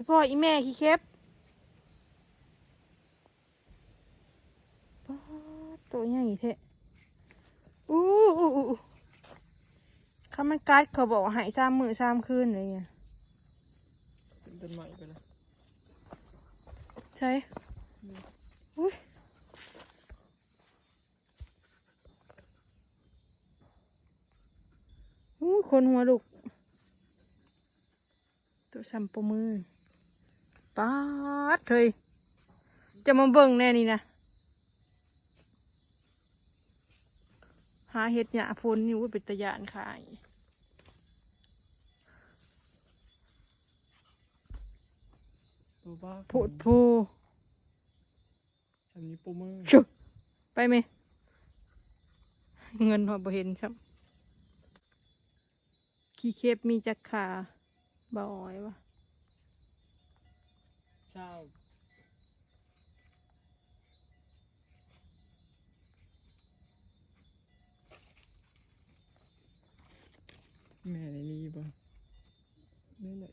พ่ออีแม่ขี้เข็บตัวใหญ่เทะอู้เขามันกัดเขาบอกหาย3 มื้อ3 คืนเลยเนี่ยเป็นต้นใหม่ไปแล้วใช่อุ้ยคนหัวลูกตัวซ้ำปมือป๊าดเลยจะมาเบิ่งแน่นี่นะหาเห็ดหยาพ้นนี่ว่าเป็นตะยานขายโพดโพอันนี้ปูมือชุไปไหมเงินหัวบ่เห็นครับขี้เข็บมีจักขาบ่อยวะเศร้าแม่ในนี้บ่นี่แหละ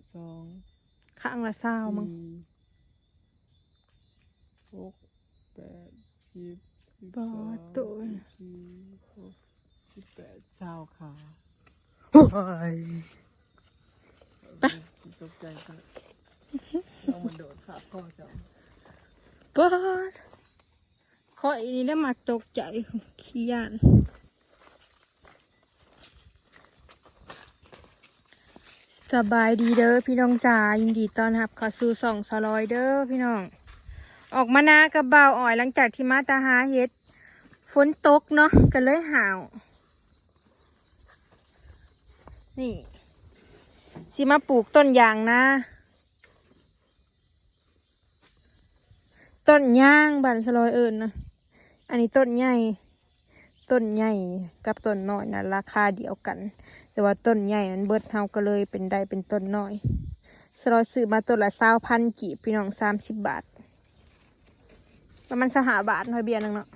2ข้างละ20มั้ง6 8 10 12ตัว18 20ขาโอ้ยไปตกใจกันเอามันโดดขาพ่อจังป๊าดข้อยนี่ได้มาตกใจขี้ยานสบายดีเด้อพี่น้องจ๋ายินดีต้อนรับเข้าสู่ส่องสลอยเด้อพี่น้องออกมานากับบ่าวอ่อยหลังจากที่มาตาหาเฮ็ดฝนตกเนาะก็เลยห่าวนี่สิมาปลูกต้นยางนะต้นย่างบ้านสลอยเอิญนะอันนี้ต้นใหญ่กับต้นน้อยนะราคาเดียวกันแต่ว่าต้นใหญ่มันเบิดเฮาก็เลยเป็นได้เป็นต้นน้อยสลอยซื้อมาต้นละ20,000 กีบพี่น้อง30 บาทประมาณ15 บาทหน่อยเบียร์นึงเนาะ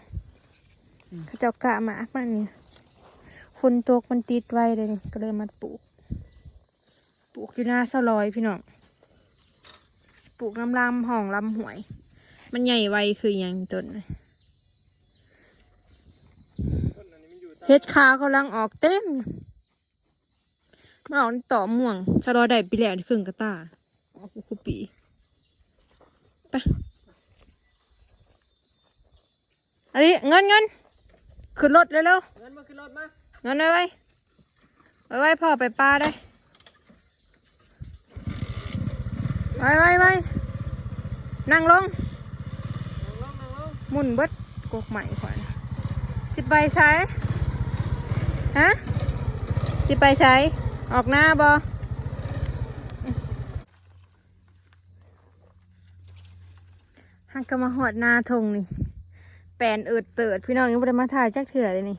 เขาเจ้ากะมากมันนี่ฝนตกมันติดไว้เลยนี่ก็เลยมาปลูกอยู่หน้าสลอยพี่น้องปลูกลำห้องลำหวยมันใหญ่ไวคืออย่างต้นเฮ็ดขาวกำลังออกเต็มมาออกต่อม่วงสลอยได้ปีแล้วครึ่งกระตาออกคุปีไปอันนี้เงินขึ้นรถเร็วเงินมาขึ้นรถมาเงินไว้พ่อไปปลาได้ไว้นั่งลงหมุนเบิดกกใหม่ขวัญ10 ใบใช้ฮะ10 ใบใช้ออกหน้าบอฮักก็มาหอดหน้าทงนี่แปลนเติดพี่น้องยังไม่ได้มาถ่ายจักเถื่อเลยนี่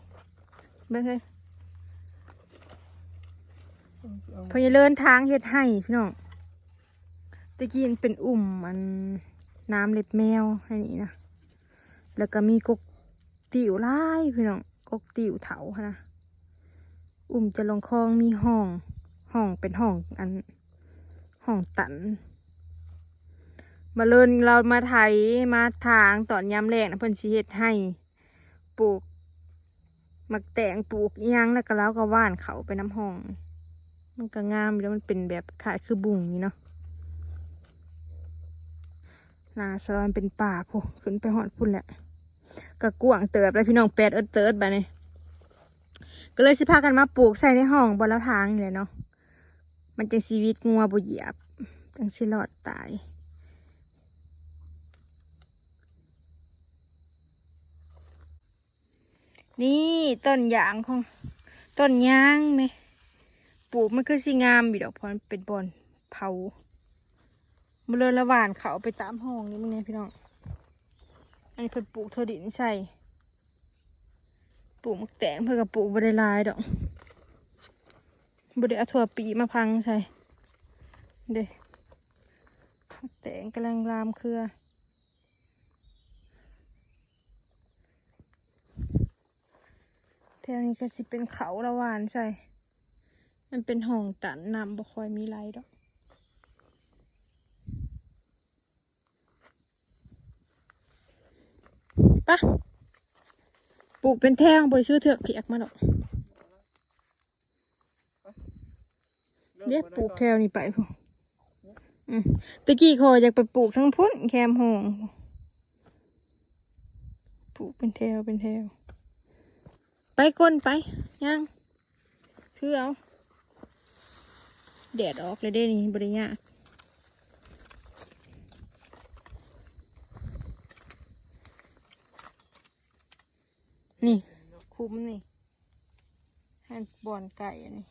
เบิ่งเลยพอจะเลื่อนทางเฮ็ดให้พี่น้องตะกี้มันเป็นมันน้ำเล็บแมวให้นี่นะแล้วก็มีกกติ๋วไล่พี่น้องกกติ๋วเถานะจะลงคลองมีห้องเป็นห้องตันมาเลินเรามาไถมาทางตอนย้ำแรงนะเพิ่นสิเฮ็ดให้ปลูกมักแตงปลูกย่างแล้วก็แล้วก็ว่านเขาไปน้ำห้องมันก็งามแล้วมันเป็นแบบขายคือบุ่งนี่เนาะนาสลอนเป็นป่าพูขึ้นไปหอดพุ่นแหละก็กวางเติบแล้วพี่น้องแปดเติร์ดไปเนี่ยก็เลยสิพากันมาปลูกใส่ในห้องบนละทางนี่แหละเนาะมันจังชีวิตงัวบุเหยียบจังสิรอดตายนี่ต้นยางของต้นยางไหมปลูกมันคือสิงามอยู่ดอกเพราะมันเป็นบอนเผามาเลยละหวานเขาไปตามห้องนี่มึงเนี่ยพี่น้องอันนี้เพิ่นปลูกถั่วดินใช่ปลูกมักแตงเพื่อกับปลูกบริลายดอกบริเอาถั่วปีมาพังใช่เด้มักแตงกำลังรามเครือแถวนี้ก็สิเป็นเขาละหวานใช่มันเป็นห้องตันน้ำบ่ค่อยมีไรดอก ปะปลูกเป็นแท่งบริซื้อเถือกเพียกมาหรอกเดี๋ยวปลูกแถวนี้ไปพอตะกี้คออยากไปปลูกทั้งพุ่นแคมหงปลูกเป็นแถวเป็นแถวไปก้นไปย่างถือเอาแดดออกเลยได้นี่บริยากนี่คุ้มนี่ให้บ่อนไก่อันนี้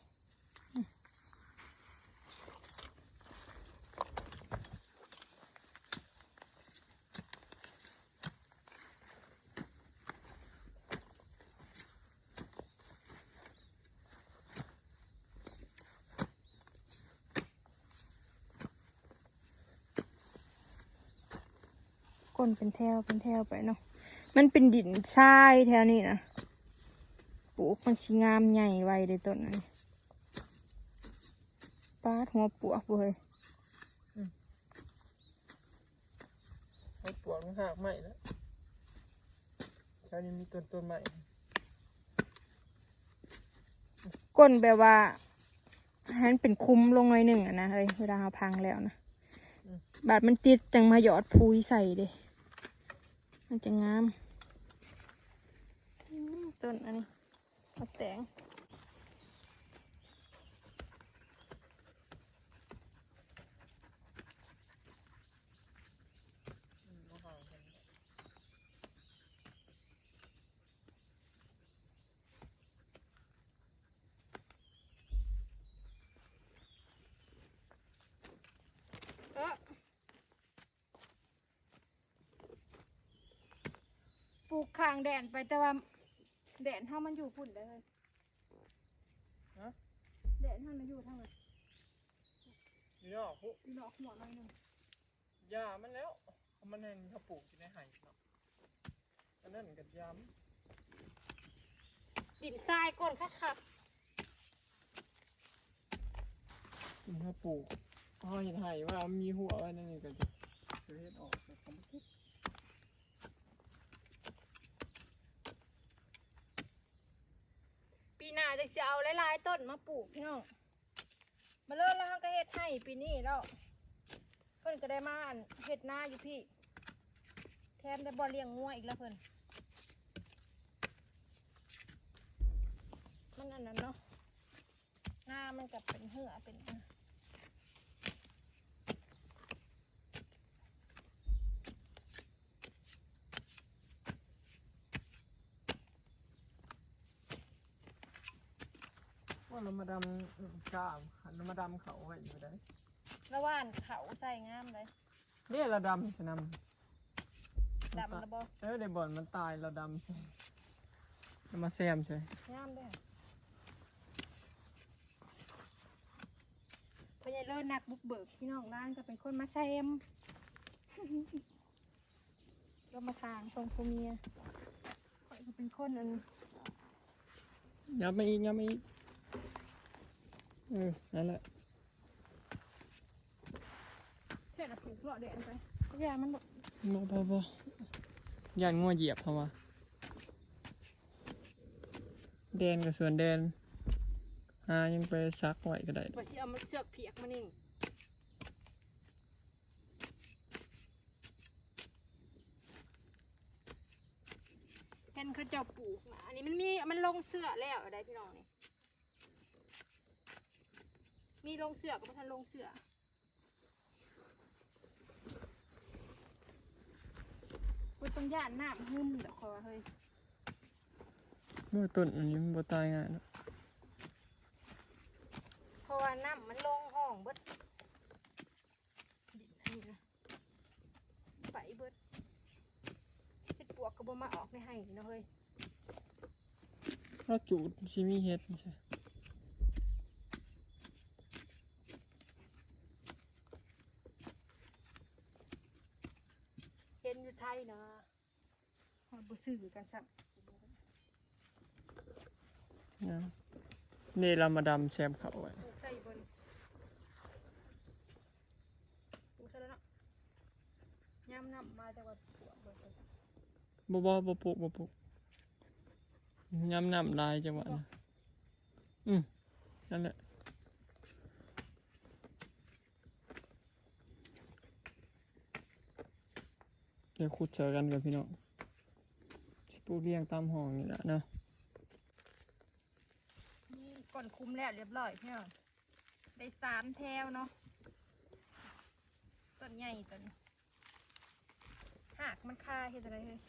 ก้นเป็นแถวเป็นแถวไปเนาะมันเป็นดินทรายแถวนี้นะปลูกมันสีงามใหญ่ไวเลยต้นนั้นปาดหัวปวกเลย เอาปวกมันหักใหม่แล้วแถวนี้มีต้นใหม่ ก้นแบบว่าให้มันเป็นคุ้มลงหน่อยหนึ่งอะนะเฮ้ยเวลาเราพังแล้วนะบาดมันติดจังมาหยอดพุยใส่เด้มันจะงามต้นอันนี้มะแตงปลูกข้างแดนไปแต่ว่าแดนเท่ามันอยู่พุ่นได้เลยแดนเท่ามันอยู่ทางไหน นี่เนาะพวก อีดอกหัวหน่อยหนึ่ง ยามันแล้วมันเห็นเขาปลูกอยู่ในไห่เนาะอันนั้นกับยาม ดินทรายก้นคัก เขาปลูกเขาเห็นไห่ว่ามีหัวอันนั้นก็จะเฮ็ดออกจากคำพูด ปีหน้าจะเอาหลายๆต้นมาปลูกพี่น้องมาเริ่มแล้วก็เฮ็ดให้ปีนี้แล้วเพิ่นก็ได้มาเฮ็ดนาอยู่พี่แถมได้บ่อเลี้ยงงัวอีกแล้วเพิ่นมันอันนั้นเนาะหน้ามันกับเป็นเหือเป็นว่าเรามาดำกล้ามเรามาดำเขาไว้อยู่ได้ ระว่านเขาใส่งามเลย เนี่ยเราดำจะนำ ดำระบอ ในบ่อนมันตายเราดำใช่เรามาแซมใช่ งามด้วยพอใหญเลิศนักบุกเบิกพี่น้องร้านก็เป็นคนมาแซม ก็มาทางทรงภูเมียข่อยก็เป็นคนอัน ยับมาอีกยับมาอีกนั่นแหละ เท่าผูกเลาะเด่นไปยามันบอก บ่ยันงัวเหยียบเพราะว่าแดนกับส่วนแดนยังไปซักไว้ก็ได้ ว่าสิเอามาเสือกเพียกมานี่เห็นเขาเจ้าปลูกนะอันนี้มันลงเสือแล้วอะไรพี่น้องนี่มีลงเสือกับทันลงเสือกูต้องย่านน้ำหุ่มเดี๋ยวคอเฮ้ย เมื่อต้นอันนี้มันบ่ตายง่ายเนาะ เพราะว่าน้ำมันลงห้องเบิดดินอันนี้นะไปเบิดเฮ็ดปวกก็บ่มาออกในไห้เนาะเฮ้ย ถ้าจูดชิมีเฮ็ดไม่ใช่ เห็นอยู่ไทยนะฮอดบ่ซื้อกันซ้ำ นะนี่เรามาดำแซมเขาไว้ ปลูกใส่บนปลูกใส่แล้วเนาะย่ำน้ำมาแต่ว่าปวกเบิดเลย บ่ปลูกย้ำน้ำลายจังหวะนะนั่นแหละเดี๋ยวขุดเจอกันกับพี่น้องสิปลูกเลี้ยงตามห้องนี่แหละเนาะ นี่ก่อนคุมแล้วเรียบร้อยพี่น้องได้3 แถวเนาะต้นใหญ่ต้นหากมันคาเฮ็ดอะไรเลย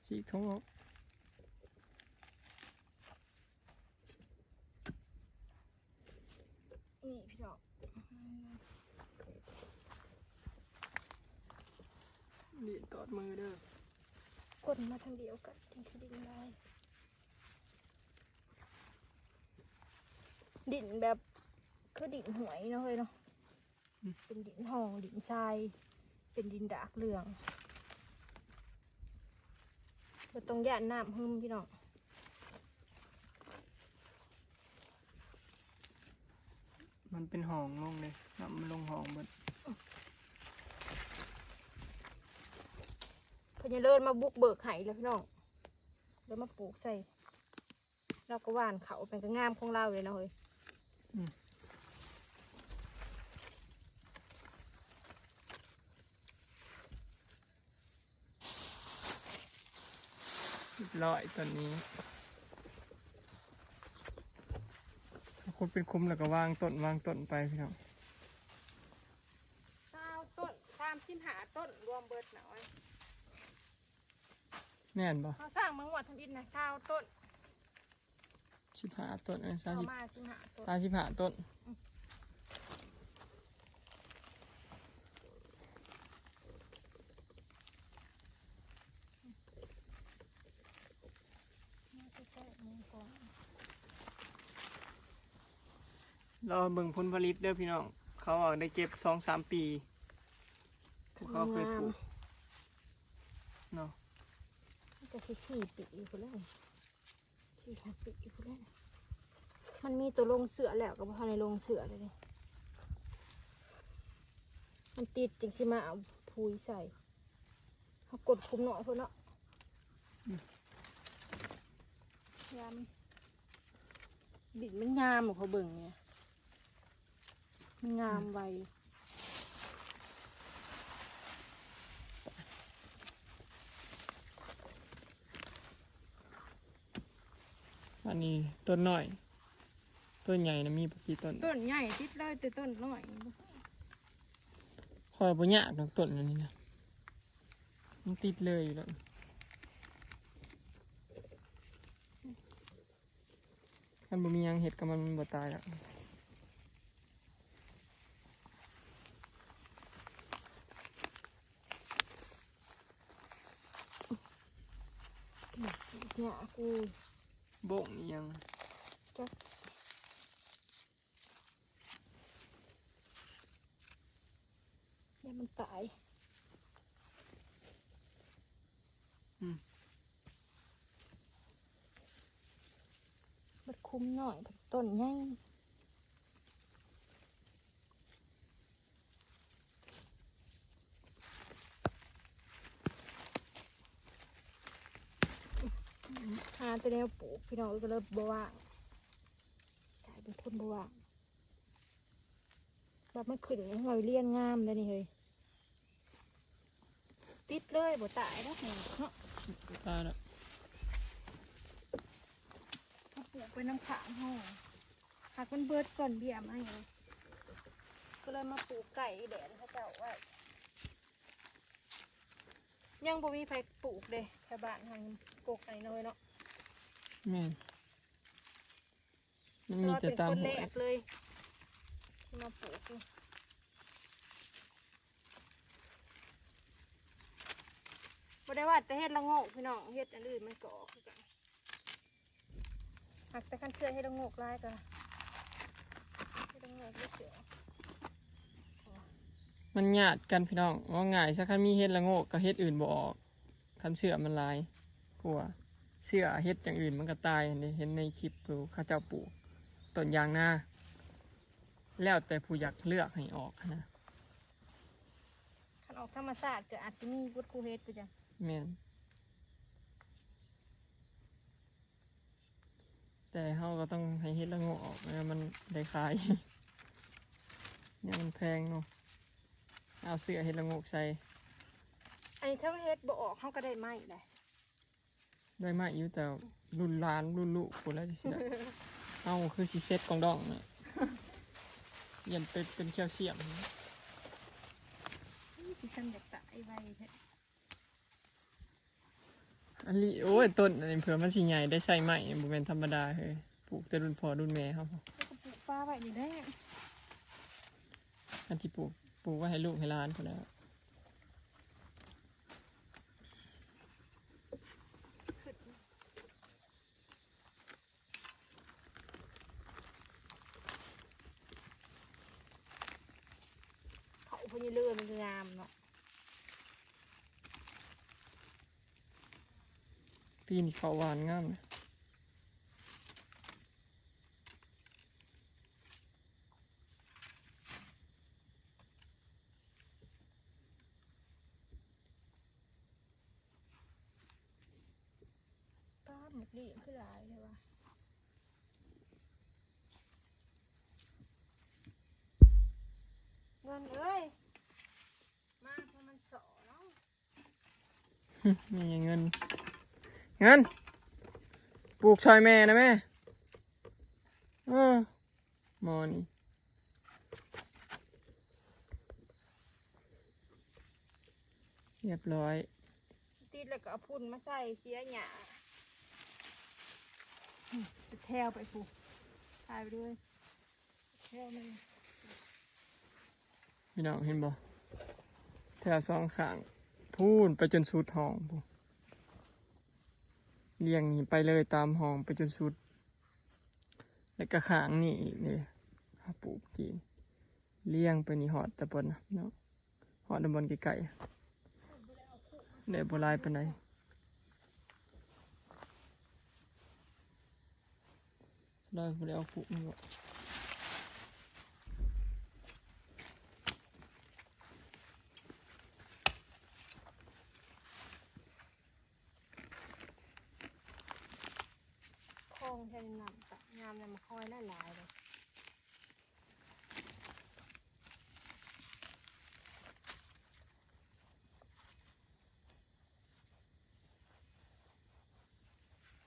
สีทองออก นี่พี่น้อง ดีดตอดมือเด้อก ดมาทางเดียวกันถึงจะดินได้ดินแบบคือดินหวยเนาะเฮ้ยเนาะเป็นดินห้องดินทรายเป็นดินดากเหลืองเราต้องย่านน้ำหึมพี่น้อง มันเป็นห้องลงเลยน้ำมันลงห้องเบิด พญาเลิศมาบุกเบิกไห้เลยพี่น้องแล้วมาปลูกใส่เราก็หว่านเขาเป็นกระงามของเราเลยนะเฮ้ย เรียบร้อยตอนนี้คนเป็นคุมแล้วก็วางต้นไปพี่น้อง 9 ต้น35 ต้นรวมเบิดหน่อย แน่นบ่ เขาสร้างเมืองวัดทันดินนะ9 ต้น 15 ต้นเอา30มา15 ต้น 35 ต้นรอเบิ่งผลผลิตเด้อพี่น้องเขาออกได้เก็บ2-3 ปีที่เขาเคยปลูกเนาะ จะ4 ปีคนแล้ว4-5 ปีคนแล้วมันมีตัวลงเสือแล้วก็พอในลงเสือเลยมันติดจริงสิมาเอาพุยใส่เขากดคุมหน่อยคนเนาะยามดินมันงามเขาเบิ่งเนี่ยมันงามไว อันนี้ต้นน้อยต้นใหญ่นะมีกี่ต้น ต้นใหญ่ติดเลยแต่ต้นน้อย คอยบ่ยากดอกต้นอันนี้นะมันติดเลยอยู่แล้วมันบ่มีหยังเห็ดกับมันบ่ตายแล้ว เนี่ยกู โบ่งอีหยัง จักเนี่ยมันตายมันคุ้มหน่อยต้นใหญ่หาแต่แนวปลูกพี่น้องก็เริ่มบว่างกลายเป็นคนบว่างแบบมันขึ้นหอยเลี้ยงงามเลยนี่เฮ้ยติดเลยบ่ตายแล้วเนาะ ตายแล้ว เขาปลูกไปน้ำขางห้องหากมันเบิดก่อนเบี้ยมาไงก็เลยมาปลูกไก่แดดเขาเจ้าไว้ยังบ่มีไผปลูกเด้แถวบ้านทางปลูกไก่น้อยเนาะ แม่นมัน แต่ มี ว่า แต่ เป็น ตาม คน หั แร ว กเลยที่มาปลูกนี่บ่ได้ว่าแต่เฮ็ดละโงกพี่น้องเฮ็ดอันอื่นมันก็ออกคือกันหากแต่คันเชื่อเฮ็ดละโงกลายก็เฮ็ดละโงกเฮ็ดเสือ มันหยาดกันพี่น้องว่าง่ายสักคันมีเฮ็ดละโงกกับเฮ็ดอื่นบ่ออกคันเสือมันหลายกลัวเสือเฮ็ดอย่างอื่นมันก็ตายเห็นในคลิปดูเขาเจ้าปลูกต้นยางนาแล้วแต่ผู้อยากเลือกให้ออกนะ ค คันออกธรรมชาติก็อาจจะมีบุตรคูเฮ็ดไปจ้ะ แม่นแต่เขาก็ต้องให้เฮ็ดละโงกออกไม่งั้นมันได้ขาย เนี่ยมันแพงเนาะเอาเสื้อเฮ็ดละโงกใส่ อันนี้ถ้าเฮ็ดบ่ออกเขาก็ได้ไหมเลย ได้มาอยู่แต่รุ่นหลานรุ่นลูกคนแล้วสิได้เอาคือสิเซ็ตกองดองเนี่ยยันเป็นแคลเซียม ที่ฉันอยากตายไว้แท้ อันนี้โอ้ยต้นอันนี้เผื่อมันสิใหญ่ได้ใส่ไม้บ่แม่นธรรมดาเฮ้ยปลูกแต่รุ่นพ่อรุ่นแม่เขา แล้วก็ปลูกปลาไว้นี่ได้ อันที่ปลูกไว้ให้ลูกให้หลานคนแล้ว เขาพญเลื่อนมันงามเนาะ ปีนี้เขาหวานงามนะ ปลาหมกดีขึ้นหลายเลยว่ะเงินเอ้ยมาเพราะมันสอเนาะ มีเงินปลูกชอยแม่นะแม่หมอนี่เรียบร้อย ติดแล้วก็เอาพุ่นมาใส่เสียหยาแถวไปผูกถ่ายไปด้วยแถวมัน พี่น้องเห็นบ่แถวสองข้างพูนไปจนสุดห้องพูนเลี้ยงนี่ไปเลยตามห้องไปจนสุด แล้วก็ข้างนี่อีกนี่เขาปลูกจีนเลี้ยงไปนี่หอดตะบนนะเนาะหอดตะบนไก่ๆได้บ่หลายปานใดได้บ่ได้เอาปลูกมันบ่ คลองแค่นี้น้ำตะงามเนี่ยมาคอยได้หลายเลย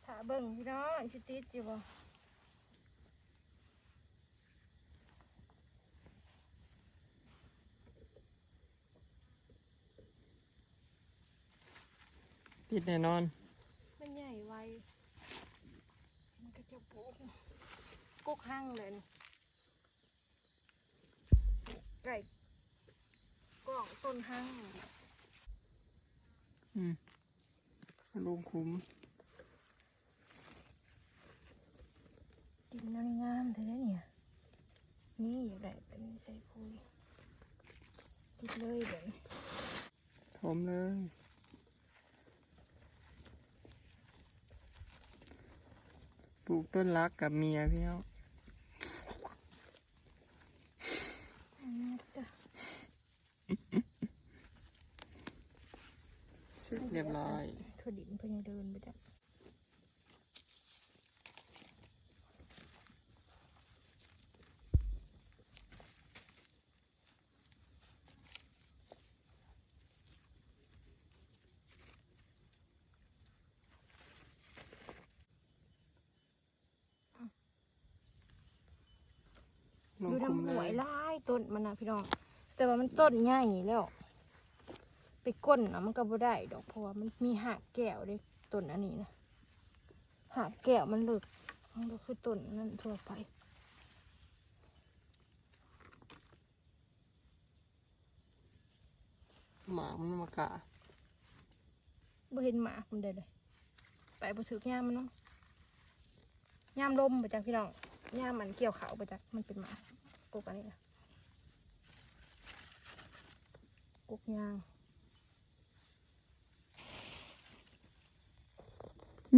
ถ้าเบิ่งพี่น้องสิติดอยู่บ่ ติดแน่นอน มันใหญ่ไวมันก็จะปลูกกุกหั่งเลยนี่ไก่กล่องต้นหั่ง ลูกคุ้ม ดินนั่นงามเท่านั้นเนี่ยนี่อยากได้เป็นใส่คุยติดเลยเดี๋ยวนี้ ถมเลยปลูกต้นรักกับเมียพี่น้อง อันนี้จ้ะ เสร็จเรียบร้อย ถั่วดินเพิ่งเดินไปจ้ะลง ดู คุม น้ำห เล วย ย ลายต้นมันนะพี่น้อง แต่ว่ามันต้นใหญ่แล้ว ไปก้นนะมันก็บ่ได้ดอกเพราะว่ามันมีหากแก้วเด้ต้นอันนี้นะหากแก้วมันเลิกมันก็คือต้นนั่นทั่วไป หมามันมากะ บ่เห็นหมาคุณเด้เลยไปบ่ถือยามมันเนาะยามลมไปจักพี่น้องยามมันเกี่ยวเขาไปจักมันเป็นหมากุกอันนี้นะกุกยาง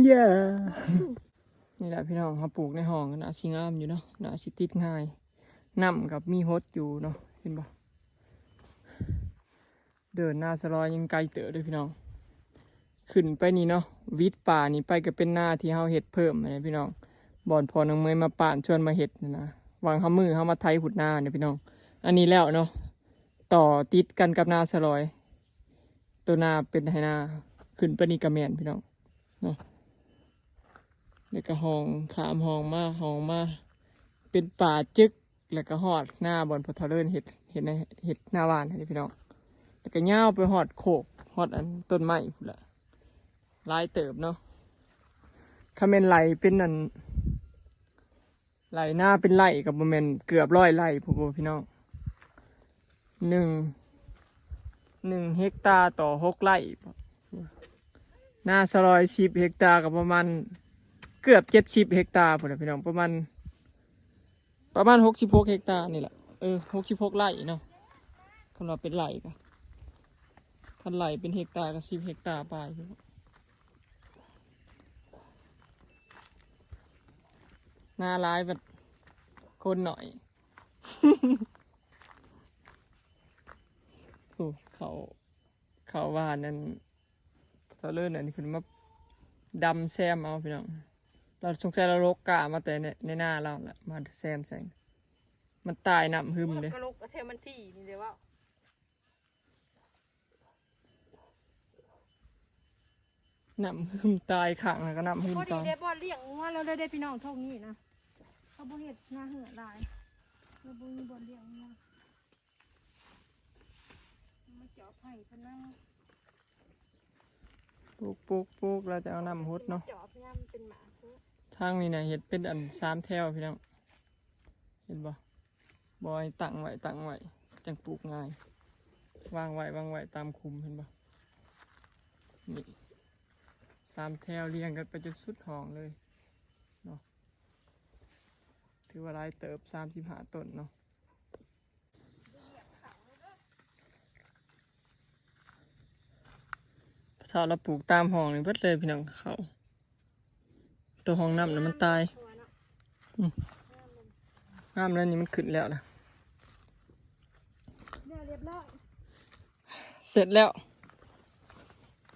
เย้นี่แหละพี่น้องเขาปลูกในห้องก็น่าสิงามอยู่เนาะน่าสิติดง่ายน้ำกับมีฮดอยู่เนาะเห็นปะ เดินหน้าสลอยยังไกลเต๋อด้วยพี่น้องขึ้นไปนี่เนาะวิทย์ป่านี่ไปก็เป็นหน้าที่เฮาเฮ็ดเพิ่มนะพี่น้องบ่อนพอน้องเมยมาป่านชวนมาเฮ็ดนะวางเฮามือเฮามาไถหุดหน้าเนี่ยพี่น้องอันนี้แล้วเนาะต่อติดกันกับหน้าสลอยตัวหน้าเป็นไหหน้าขึ้นไปนี่กระแมนพี่น้องเนาะแล้วก็ห้องขามห้องมาเป็นป่าจึกแล้วก็หอดหน้าบ่อนพอทอเลินเฮ็ดในเฮ็ดหน้าบ้านนี่พี่น้องแล้วก็ย่าวไปหอดโขกหอดอันต้นไม้พุ่นละหลายเติบเนาะคาเมนไหลเป็นอันไหลหน้าเป็นไหลกับโมเมนเกือบ100 ไร่พวกพี่น้องหนึ่งเฮกตาร์ต่อ6 ไร่หน้า10 เฮกตาร์กับประมาณเกือบ70 เฮกตาร์พุ่นละพี่น้องประมาณ66 เฮกตาร์นี่แหละ66 ไร่เนาะคำว่าเป็นไหลกันคันไหลเป็นเฮกตาร์กับ10 เฮกตาร์ไปหน้าร้ายแบบคนหน่อย โอ้เขาว่านั่นเราเลื่อนอันนี้คุณมาดำแซมเอาพี่น้องเราสงสัยเราลกกามาแต่ในหน้าเราแหละมาแซมใส่มันตายน้ำหึมเลย กระโหลกกระเทมันที่นี่เดี๋ยวว่า น้ำหึมตายขังแล้วก็น้ำหึม พอดี ตาย ได้บอลเลี้ยงงัวเราได้พี่น้องเท่านี้นะเขาบ่เฮ็ดหน้าเหือหลายเราบ่มีบอลเลี้ยงงัวมาเจาะไผ่พนัง ปลูกเราจะเอาน้ำฮดเนาะ เจาะพยายามเป็นหมาเถอะ ทางนี้นะเห็ดเป็นอัน3 แถวพี่น้องเห็นบ่บอยตั้งไว้จังปลูกง่ายวางไว้ตามคุมเห็นบ่นี่3 แถวเรียงกันไปจนสุดห้องเลยเนาะถือว่าหลายเติบ35 ต้นเนาะถ้าเราปลูกตามห้องนี่เบิดเลยพี่น้องเขาตัวห้องน้ำน่ะมันตายงามแล้วนี่มันขึ้นแล้วนะ เนี่ยเรียบร้อย เสร็จแล้ว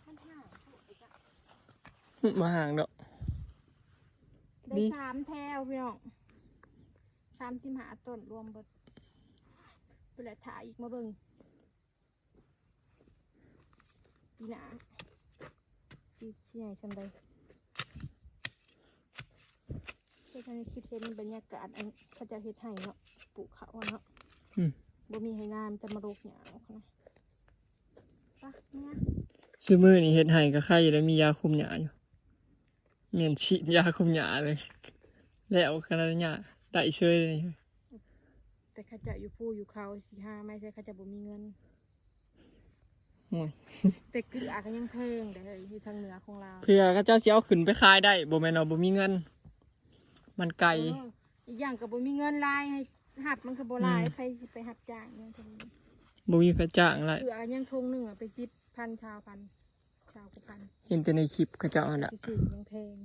มันห่าง มาห่างดอก ได้3 แถวพี่น้อง35 ต้นรวมเบิดเพื่อถ่ายอีกมาเบิ่งปีหน้าปีใหญ่ชำใดเพื่อให้คิดเห็นบรรยากาศอันเขาจะเฮ็ดให้เนาะปลูกเขาเนาะบ่มีให้งามจะมาโรคหยาเอาค่ะปะเนี่ย ซื้อมือนี่เฮ็ดให้ก็ใครอยู่ได้มียาคุมหญ้าอยู่เมียนฉีดยาคุมหญ้าเลย แล้วขนาดหญ้าได้เชยเลย แต่เขาจะอยู่ผู้อยู่เขา4-5ไม่ใช่เขาจะบ่มีเงิน โอ้ย แต่เกลือก็ยังแพงเด้ออยู่ทางเหนือของเรา เพื่อก็เจ้าสิเอาขึ้นไปขายได้บ่แม่นเอาบ่มีเงิน มันไกล อีกอย่างก็บ่มีเงินรายให้หับมันก็บ่รายใครสิไปหับจ้างเนี่ยก็มี บ่มีพระจ้างอะไร เกลือยังทงหนึงอะไป10,000ชาวพันชาวกว่าพัน เห็นแต่ในคลิปเขาเจ้าหั่นน่ะ สิซื้อยังแพง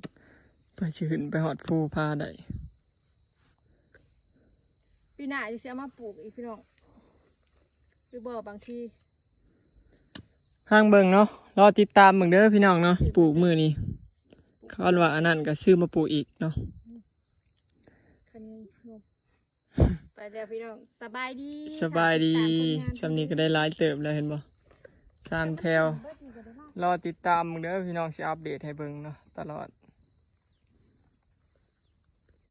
ไปสิขึ้นไปฮอดภูพาได้ ปีหน้าสิเอามาปลูกอีกพี่น้องหรือบ่บางที ข้างเบิ่งเนาะรอติดตามเบิ่งเด้อพี่น้องเนาะปลูกมื้อนี้คาดว่าอันนั้นก็ซื้อมาปลูกอีกเนาะ คันงบไปแล้วพี่น้องสบายดี สบายดี ติตามผลงาน สำนี้ก็ได้หลายเติบแล้วเห็นบ่3 แถว รอติดตามมึงเด้อพี่น้องสิอัปเดตให้เบิ่งเนาะตลอด